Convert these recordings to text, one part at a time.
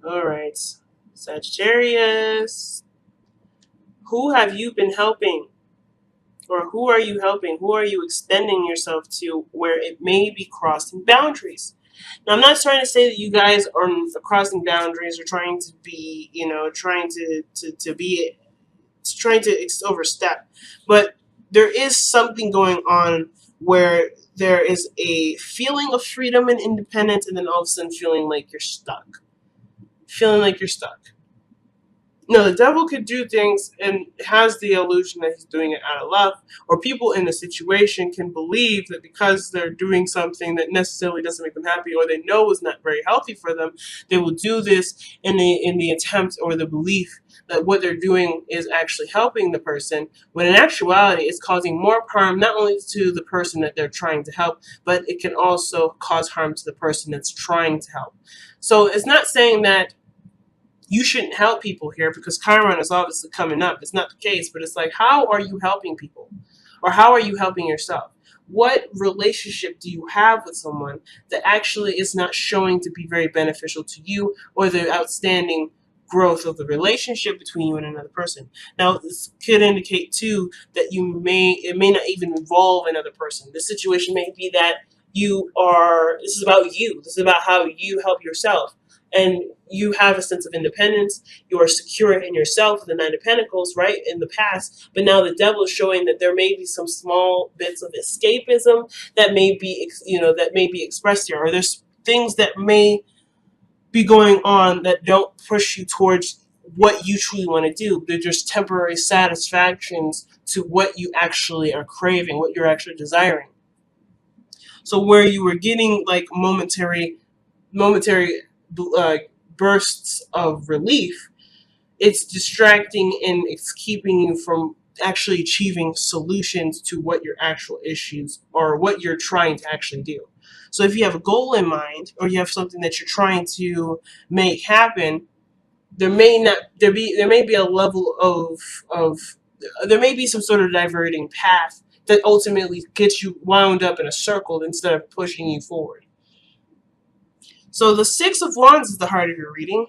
All right. Sagittarius. Who have you been helping? Or who are you helping? Who are you extending yourself to where it may be crossing boundaries? Now, I'm not trying to say that you guys are crossing boundaries or trying to be, trying to be, trying to overstep. But there is something going on where there is a feeling of freedom and independence, and then all of a sudden feeling like you're stuck. Feeling like you're stuck. No, the devil could do things and has the illusion that he's doing it out of love, or people in the situation can believe that because they're doing something that necessarily doesn't make them happy, or they know is not very healthy for them, they will do this in the attempt or the belief that what they're doing is actually helping the person, when in actuality it's causing more harm not only to the person that they're trying to help, but it can also cause harm to the person that's trying to help. So it's not saying that you shouldn't help people here, because Chiron is obviously coming up. It's not the case, but it's like, how are you helping people? Or how are you helping yourself? What relationship do you have with someone that actually is not showing to be very beneficial to you, or the outstanding growth of the relationship between you and another person? Now, this could indicate too that it may not even involve another person. The situation may be that this is about you. This is about how you help yourself. And you have a sense of independence. You are secure in yourself, the Nine of Pentacles, right, in the past. But now the devil is showing that there may be some small bits of escapism that may be, that may be expressed here. Or there's things that may be going on that don't push you towards what you truly want to do. They're just temporary satisfactions to what you actually are craving, what you're actually desiring. So where you were getting like momentary bursts of relief, it's distracting and it's keeping you from actually achieving solutions to what your actual issues or what you're trying to actually do. So if you have a goal in mind, or you have something that you're trying to make happen, there may be a level of there may be some sort of diverting path that ultimately gets you wound up in a circle instead of pushing you forward. So the Six of Wands is the heart of your reading.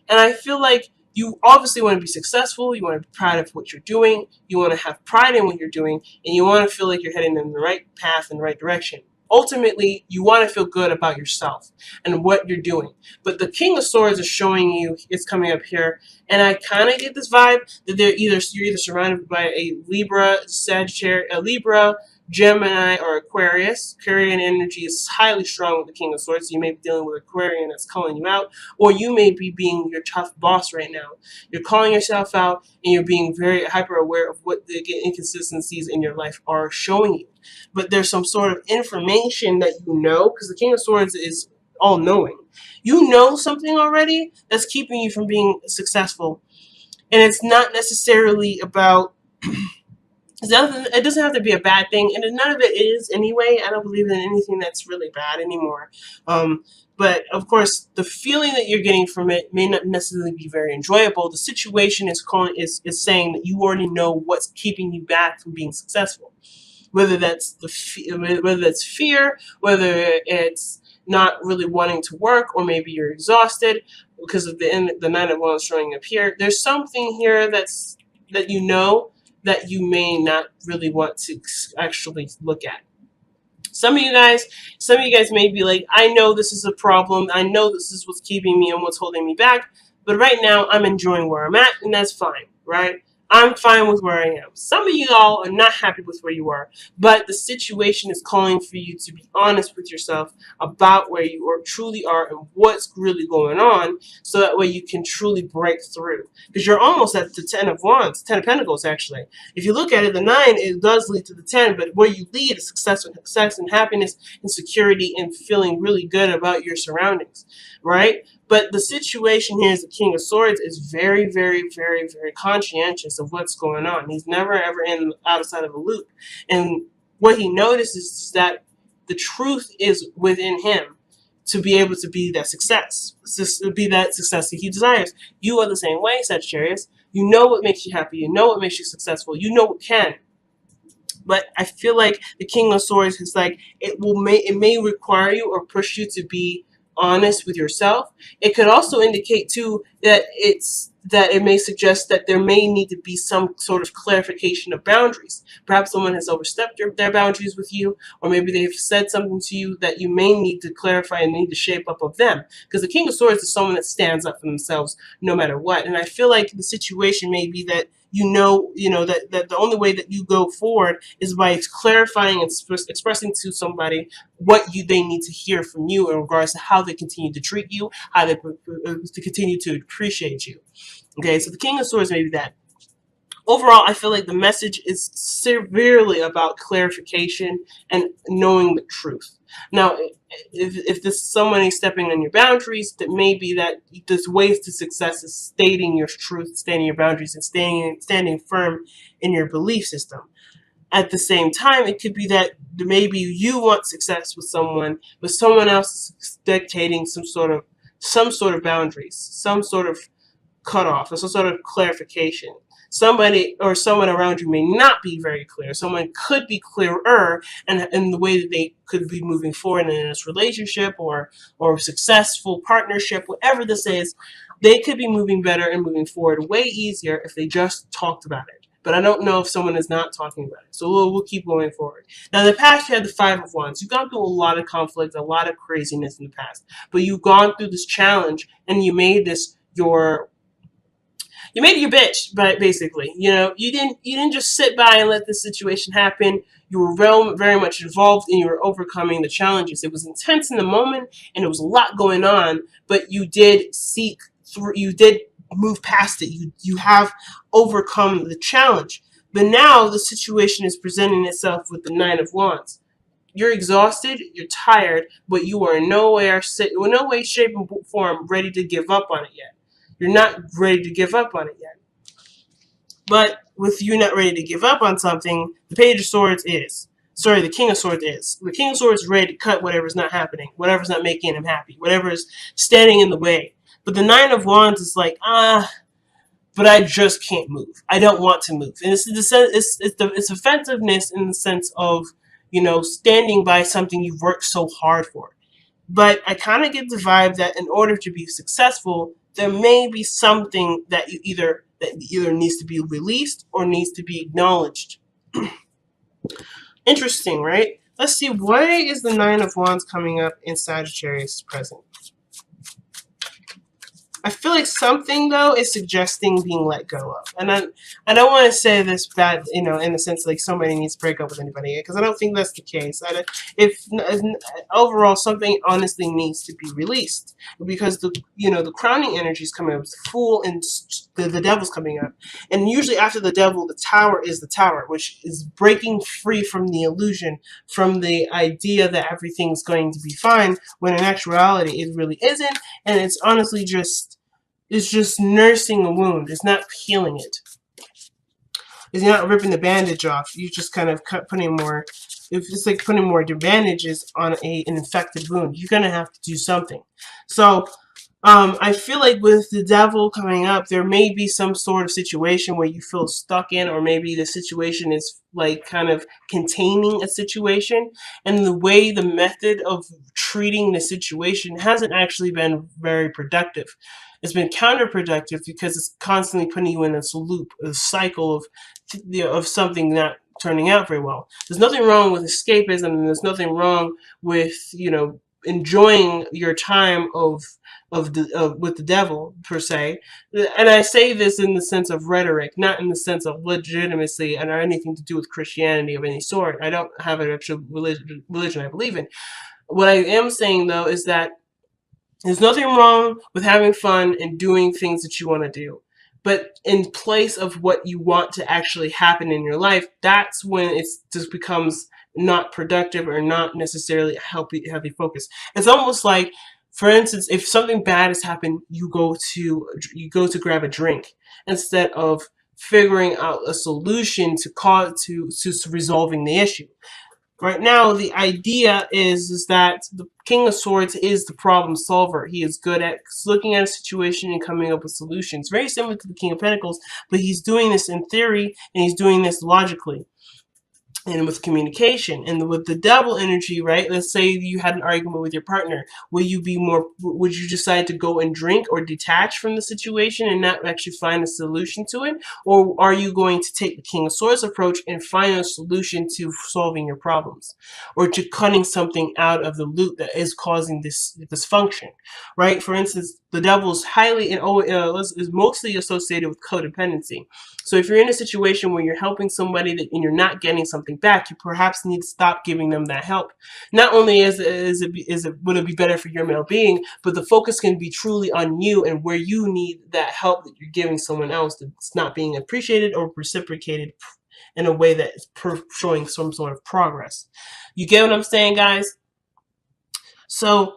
And I feel like you obviously want to be successful. You want to be proud of what you're doing. You want to have pride in what you're doing. And you want to feel like you're heading in the right path, in the right direction. Ultimately, you want to feel good about yourself and what you're doing. But the King of Swords is showing you, it's coming up here. And I kind of get this vibe that you're either surrounded by a Libra, Sagittarius, a Libra, Gemini, or Aquarius. Aquarian energy is highly strong with the King of Swords. So you may be dealing with Aquarian that's calling you out, or you may be being your tough boss right now. You're calling yourself out, and you're being very hyper aware of what the inconsistencies in your life are showing you. But there's some sort of information that you know, because the King of Swords is all-knowing. You know something already that's keeping you from being successful. And it's not necessarily about it doesn't have to be a bad thing, and none of it is anyway. I don't believe in anything that's really bad anymore. But of course, the feeling that you're getting from it may not necessarily be very enjoyable. The situation is saying that you already know what's keeping you back from being successful. Whether that's whether that's fear, whether it's not really wanting to work, or maybe you're exhausted because of the Nine of Wands showing up here. There's something here that you know that you may not really want to actually look at. Some of you guys may be like, I know this is a problem. I know this is what's keeping me and what's holding me back. But right now, I'm enjoying where I'm at, and that's fine, right? I'm fine with where I am. Some of you all are not happy with where you are, but the situation is calling for you to be honest with yourself about where you truly are and what's really going on, so that way you can truly break through. Because you're almost at the 10 of Wands, 10 of Pentacles, actually. If you look at it, the 9, it does lead to the 10, but where you lead is success and happiness and security and feeling really good about your surroundings, right? But the situation here is the King of Swords is very, very, very, very conscientious of what's going on. He's never, ever outside of a loop. And what he notices is that the truth is within him to be able to be that success, to be that success that he desires. You are the same way, Sagittarius. You know what makes you happy. You know what makes you successful. You know what can. But I feel like the King of Swords is like, it may require you or push you to be honest with yourself. It could also indicate too that it may suggest that there may need to be some sort of clarification of boundaries. Perhaps someone has overstepped their boundaries with you, or maybe they've said something to you that you may need to clarify and need to shape up of them. Because the King of Swords is someone that stands up for themselves no matter what. And I feel like the situation may be that that the only way that you go forward is by clarifying and expressing to somebody what they need to hear from you in regards to how they continue to treat you, how they to continue to appreciate you. Okay, so the King of Swords may be that. Overall, I feel like the message is severely about clarification and knowing the truth. Now, if this is somebody stepping on your boundaries, that may be that there's ways to success is stating your truth, stating your boundaries, and standing firm in your belief system. At the same time, it could be that maybe you want success with someone, but someone else is dictating some sort of boundaries, some sort of cutoff, or some sort of clarification. Somebody or someone around you may not be very clear. Someone could be clearer in the way that they could be moving forward in this relationship or successful partnership, whatever this is. They could be moving better and moving forward way easier if they just talked about it. But I don't know if someone is not talking about it. So we'll keep going forward. Now, in the past, you had the Five of Wands. You've gone through a lot of conflict, a lot of craziness in the past. But you've gone through this challenge, and you made this your bitch, but basically, you didn't just sit by and let this situation happen. You were very much involved, and you were overcoming the challenges. It was intense in the moment, and there was a lot going on, but you did seek through. You did move past it. You have overcome the challenge. But now the situation is presenting itself with the Nine of Wands. You're exhausted, you're tired, but you are in no way, shape, and form ready to give up on it yet. You're not ready to give up on it yet. But with you not ready to give up on something, the Page of Swords is. Sorry, the King of Swords is. The King of Swords is ready to cut whatever's not happening, whatever's not making him happy, whatever is standing in the way. But the Nine of Wands is like, but I just can't move. I don't want to move. And it's offensiveness in the sense of, standing by something you've worked so hard for. But I kind of get the vibe that in order to be successful, there may be something that either needs to be released or needs to be acknowledged. Interesting, right? Let's see, why is the Nine of Wands coming up in Sagittarius present? I feel like something, though, is suggesting being let go of. And I don't want to say this bad, in the sense like somebody needs to break up with anybody, because I don't think that's the case. If overall, something honestly needs to be released, because the crowning energy is coming up, the Fool and the Devil's coming up. And usually after the Devil, the Tower is the Tower, which is breaking free from the illusion, from the idea that everything's going to be fine, when in actuality it really isn't, and it's honestly just nursing a wound. It's not healing it. It's not ripping the bandage off. You just kind of putting more. It's like putting more bandages on an infected wound. You're gonna have to do something. So, I feel like with the Devil coming up, there may be some sort of situation where you feel stuck in, or maybe the situation is like kind of containing a situation, and the method of treating the situation hasn't actually been very productive. It's been counterproductive because it's constantly putting you in this loop, a cycle of something not turning out very well. There's nothing wrong with escapism, and there's nothing wrong with enjoying your time with the Devil per se. And I say this in the sense of rhetoric, not in the sense of legitimacy or anything to do with Christianity of any sort. I don't have an actual religion I believe in. What I am saying, though, is that there's nothing wrong with having fun and doing things that you want to do. But in place of what you want to actually happen in your life, that's when it just becomes not productive or not necessarily healthy focus. It's almost like, for instance, if something bad has happened, you go to grab a drink instead of figuring out a solution to resolving the issue. Right now, the idea is that the King of Swords is the problem solver. He is good at looking at a situation and coming up with solutions. Very similar to the King of Pentacles, but he's doing this in theory, and he's doing this logically. and with communication. And with the Devil energy, right, let's say you had an argument with your partner. Would you decide to go and drink or detach from the situation and not actually find a solution to it? Or are you going to take the King of Swords approach and find a solution to solving your problems, or to cutting something out of the loop that is causing this dysfunction, right? For instance, the Devil is highly and is mostly associated with codependency. So if you're in a situation where you're helping somebody and you're not getting something back, you perhaps need to stop giving them that help. Not only would it be better for your well-being, but the focus can be truly on you and where you need that help that you're giving someone else that's not being appreciated or reciprocated in a way that is showing some sort of progress. You get what I'm saying, guys? So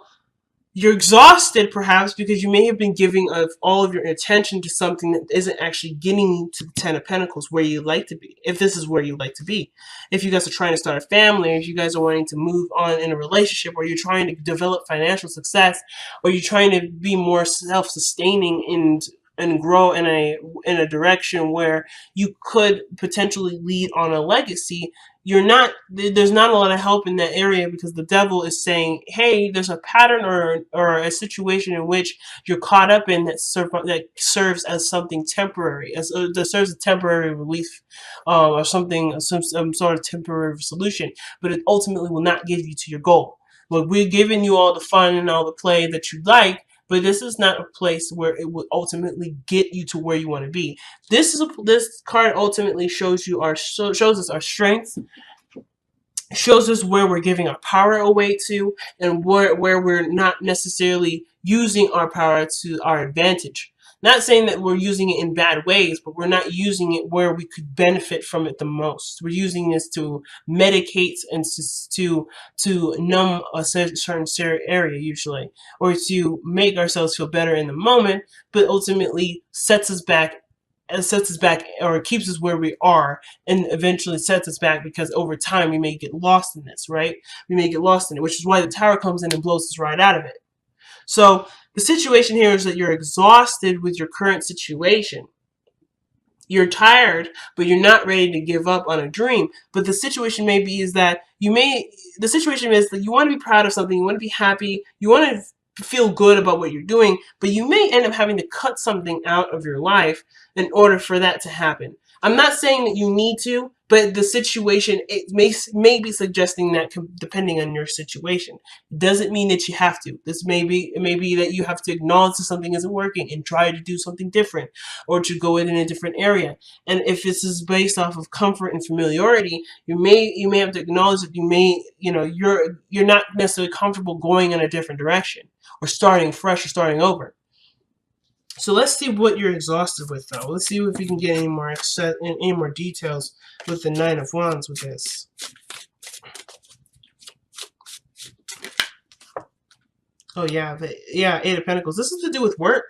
you're exhausted perhaps because you may have been giving all of your attention to something that isn't actually getting you to the Ten of Pentacles where you'd like to be, if this is where you'd like to be. If you guys are trying to start a family, or if you guys are wanting to move on in a relationship, or you're trying to develop financial success, or you're trying to be more self-sustaining and grow in a direction where you could potentially lead on a legacy, there's not a lot of help in that area, because the Devil is saying, hey, there's a pattern or a situation in which you're caught up in that serves as something temporary, that serves a temporary relief, or something, some sort of temporary solution, but it ultimately will not give you to your goal. Look, we're giving you all the fun and all the play that you like, but this is not a place where it will ultimately get you to where you want to be. This card ultimately shows us our strengths, shows us where we're giving our power away to, and where we're not necessarily using our power to our advantage. Not saying that we're using it in bad ways, but we're not using it where we could benefit from it the most. We're using this to medicate and to numb a certain area usually, or to make ourselves feel better in the moment, but ultimately sets us back, or keeps us where we are, and eventually sets us back, because over time we may get lost in this, right? We may get lost in it, which is why the Tower comes in and blows us right out of it. So the situation here is that you're exhausted with your current situation. You're tired, but you're not ready to give up on a dream. But the situation may be is that the situation is that you want to be proud of something, you want to be happy, you want to feel good about what you're doing, but you may end up having to cut something out of your life in order for that to happen. I'm not saying that you need to, but the situation, it may be suggesting that depending on your situation. It doesn't mean that you have to. It may be that you have to acknowledge that something isn't working and try to do something different, or to go in a different area. And if this is based off of comfort and familiarity, you may have to acknowledge that you're not necessarily comfortable going in a different direction, or starting fresh, or starting over. So let's see what you're exhausted with, though. Let's see if we can get any more details with the Nine of Wands with this. Oh yeah, Eight of Pentacles. This is to do with work.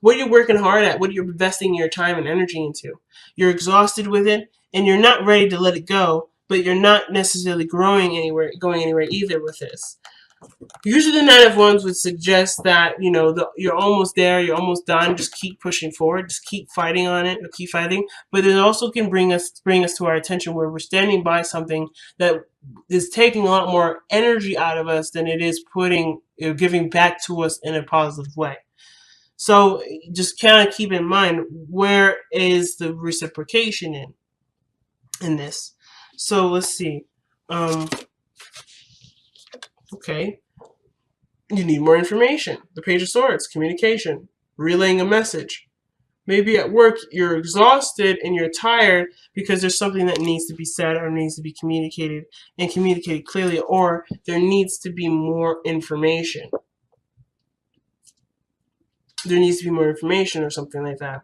What you're working hard at, what you're investing your time and energy into. You're exhausted with it, and you're not ready to let it go, but you're not necessarily going anywhere either with this. Usually the Nine of Wands would suggest that, you're almost there, you're almost done, just keep pushing forward, just keep fighting on it, or keep fighting. But it also can bring us to our attention where we're standing by something that is taking a lot more energy out of us than it is giving back to us in a positive way. So just kind of keep in mind, where is the reciprocation in this? So let's see. Okay. You need more information. The Page of Swords, communication, relaying a message. Maybe at work you're exhausted and you're tired because there's something that needs to be said or needs to be communicated, and communicated clearly, or there needs to be more information. There needs to be more information or something like that.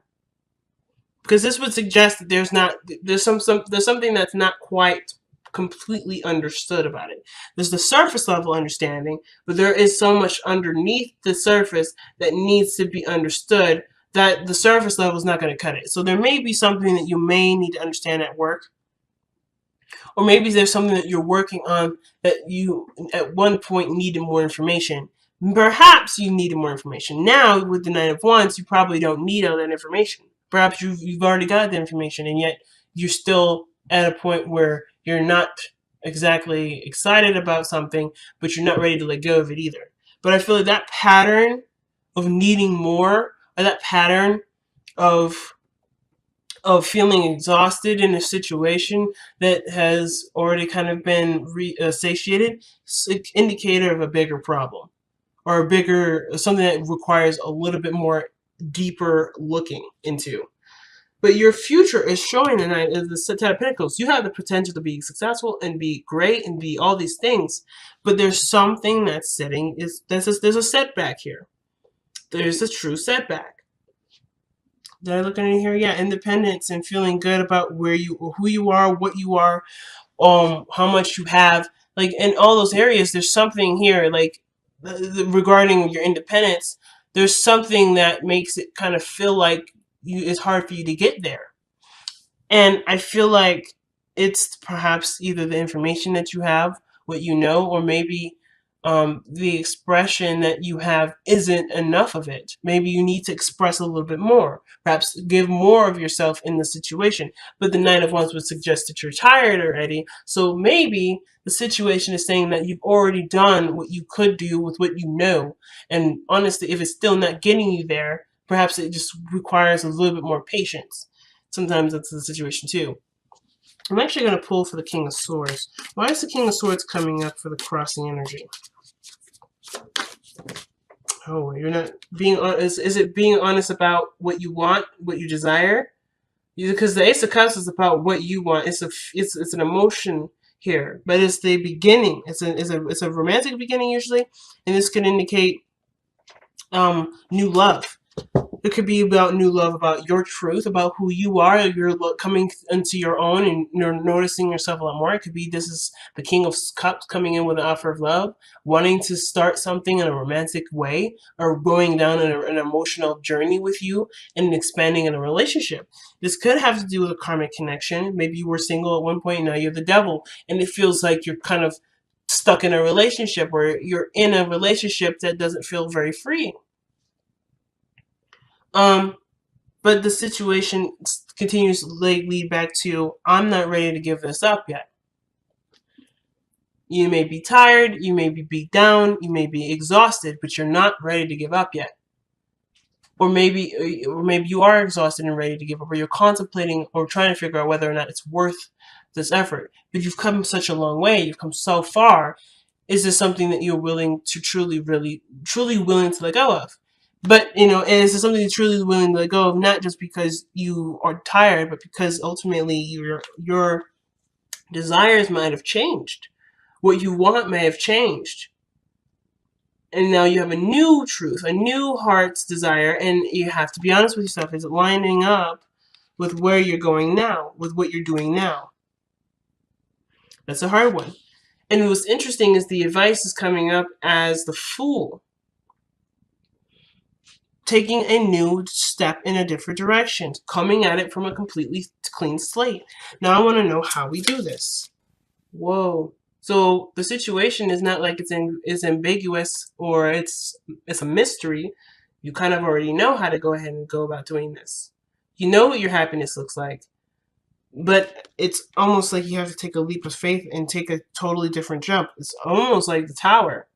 Because this would suggest that there's something that's not quite completely understood about it. There's the surface level understanding, but there is so much underneath the surface that needs to be understood that the surface level is not going to cut it. So there may be something that you may need to understand at work, or maybe there's something that you're working on that you at one point needed more information. Perhaps you needed more information. Now with the Nine of Wands, you probably don't need all that information. Perhaps you've already got the information, and yet you're still at a point where You're not exactly excited about something, but you're not ready to let go of it either. But I feel like that pattern of needing more, or that pattern of feeling exhausted in a situation that has already kind of been satiated, it's an indicator of a bigger problem, or a bigger, something that requires a little bit more deeper looking into. But your future is showing tonight is the Ten of Pentacles. You have the potential to be successful and be great and be all these things, but there's something that's there's a setback here. There's a true setback. Did I look in here? Yeah, independence and feeling good about who you are, what you are, how much you have. Like in all those areas, there's something here, like regarding your independence. There's something that makes it kind of feel like it's hard for you to get there. And I feel like it's perhaps either the information that you have, what you know, or maybe the expression that you have isn't enough of it. Maybe you need to express a little bit more, perhaps give more of yourself in the situation. But the Nine of Wands would suggest that you're tired already. So maybe the situation is saying that you've already done what you could do with what you know. And honestly, if it's still not getting you there, perhaps it just requires a little bit more patience. Sometimes that's the situation too. I'm actually going to pull for the King of Swords. Why is the King of Swords coming up for the crossing energy? Oh, you're not being honest. Is it being honest about what you want, what you desire? Because the Ace of Cups is about what you want. It's an emotion here, but it's the beginning. It's a romantic beginning usually, and this can indicate new love. It could be about new love, about your truth, about who you are. You're coming into your own and you're noticing yourself a lot more. It could be this is the King of Cups coming in with an offer of love, wanting to start something in a romantic way, or going down an emotional journey with you and expanding in a relationship. This could have to do with a karmic connection. Maybe you were single at one point, now you're the devil, and it feels like you're kind of stuck in a relationship, or you're in a relationship that doesn't feel very free. But the situation continues to lead back to, I'm not ready to give this up yet. You may be tired, you may be beat down, you may be exhausted, but you're not ready to give up yet. Or maybe you are exhausted and ready to give up, or you're contemplating or trying to figure out whether or not it's worth this effort. But you've come such a long way, you've come so far. Is this something that you're willing to truly willing to let go of? But, is this something you're truly willing to let go of, not just because you are tired, but because ultimately your desires might have changed. What you want may have changed. And now you have a new truth, a new heart's desire, and you have to be honest with yourself. Is it lining up with where you're going now, with what you're doing now? That's a hard one. And what's interesting is the advice is coming up as the Fool. Taking a new step in a different direction, coming at it from a completely clean slate. Now I want to know how we do this. Whoa. So the situation is not like it's ambiguous or it's a mystery. You kind of already know how to go ahead and go about doing this. You know what your happiness looks like. But it's almost like you have to take a leap of faith and take a totally different jump. It's almost like the Tower.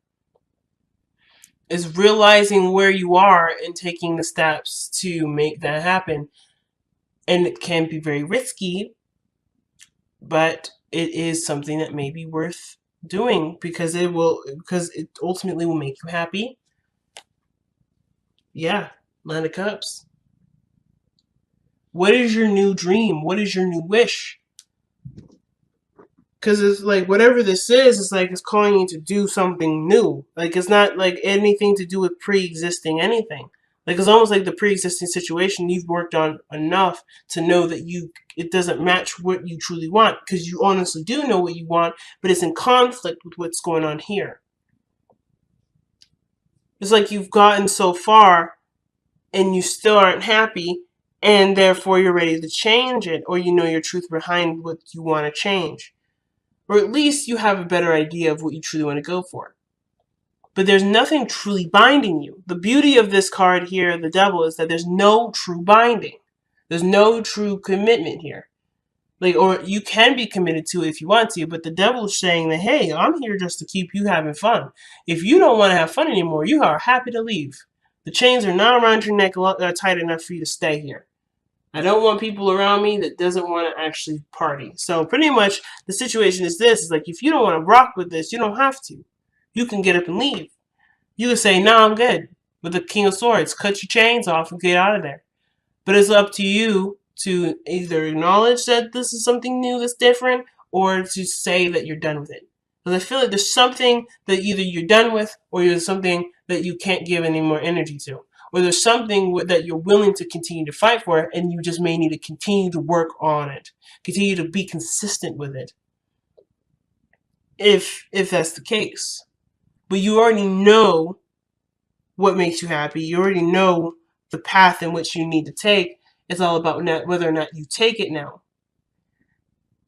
Is realizing where you are and taking the steps to make that happen. And it can be very risky, but it is something that may be worth doing because it ultimately will make you happy. Yeah, Nine of Cups. What is your new dream? What is your new wish? Because it's like, whatever this is, it's like it's calling you to do something new. Like, it's not like anything to do with pre-existing anything. Like, it's almost like the pre-existing situation you've worked on enough to know that it doesn't match what you truly want. Because you honestly do know what you want, but it's in conflict with what's going on here. It's like you've gotten so far and you still aren't happy, and therefore you're ready to change it, or you know your truth behind what you want to change. Or at least you have a better idea of what you truly want to go for. But there's nothing truly binding you. The beauty of this card here, the Devil, is that there's no true binding. There's no true commitment here. Like, or you can be committed to it if you want to, but the devil is saying that, hey, I'm here just to keep you having fun. If you don't want to have fun anymore, you are happy to leave. The chains are not around your neck tight enough for you to stay here. I don't want people around me that doesn't want to actually party. So pretty much the situation is this, is like, if you don't want to rock with this, you don't have to. You can get up and leave. You can say, no, I'm good. With the King of Swords, cut your chains off and get out of there. But it's up to you to either acknowledge that this is something new that's different, or to say that you're done with it. Because I feel like there's something that either you're done with, or there's something that you can't give any more energy to. Or there's something that you're willing to continue to fight for, and you just may need to continue to work on it. Continue to be consistent with it. If that's the case. But you already know what makes you happy. You already know the path in which you need to take. It's all about whether or not you take it now.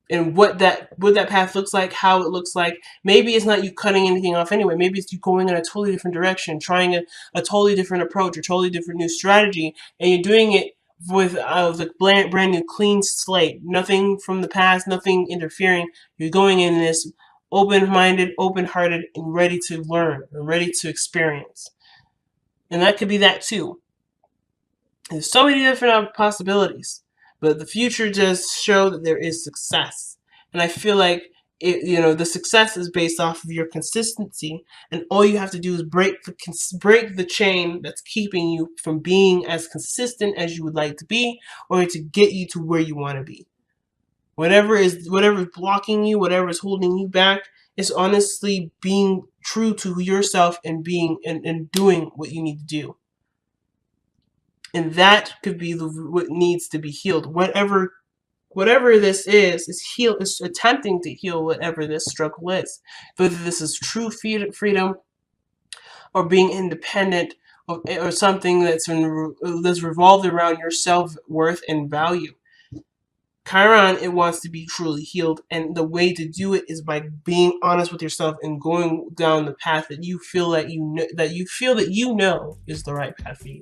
And what that path looks like, how it looks like. Maybe it's not you cutting anything off anyway. Maybe it's you going in a totally different direction, trying a totally different approach, a totally different new strategy, and you're doing it with the brand new clean slate. Nothing from the past, nothing interfering. You're going in this open-minded, open-hearted, and ready to learn, and ready to experience. And that could be that too. There's so many different possibilities, but the future does show that there is success. And I feel like the success is based off of your consistency, and all you have to do is break the chain that's keeping you from being as consistent as you would like to be, or to get you to where you want to be. Whatever is blocking you, whatever is holding you back, is honestly being true to yourself and doing what you need to do. And that could be what needs to be healed. Whatever this is attempting to heal whatever this struggle is. Whether this is true freedom, or being independent, or something that's revolved around your self-worth and value. Chiron, it wants to be truly healed, and the way to do it is by being honest with yourself and going down the path that you feel that you know is the right path for you.